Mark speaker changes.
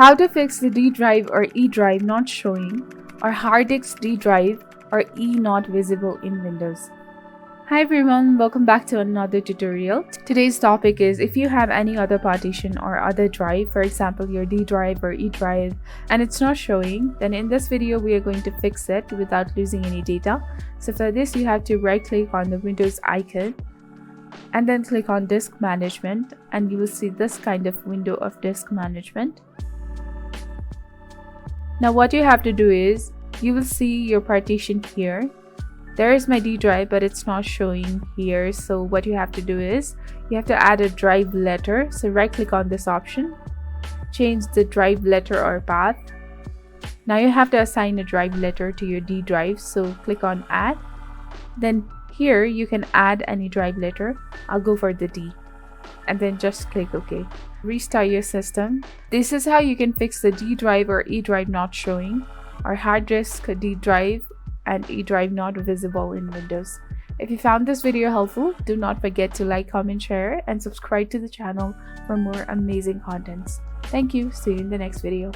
Speaker 1: How to fix the D drive or E drive not showing, or hard disk D drive or E not visible in Windows. Hi everyone, welcome back to another tutorial. Today's topic is if you have any other partition or other drive, for example your D drive or E drive, and it's not showing, then in this video we are going to fix it without losing any data. So for this you have to right click on the Windows icon and then click on disk management, and you will see this kind of window of disk management. Now what you have to do is you will see your partition here. There is my D drive, but it's not showing here. So what you have to do is you have to add a drive letter. So right click on this option, change the drive letter or path. Now you have to assign a drive letter to your D drive. So click on add. Then here you can add any drive letter. I'll go for the D. And then just click OK. Restart your system. This is how you can fix the D drive or E drive not showing, or hard disk D drive and E drive not visible in Windows. If you found this video helpful, do not forget to like, comment, share, and subscribe to the channel for more amazing contents. Thank you. See you in the next video.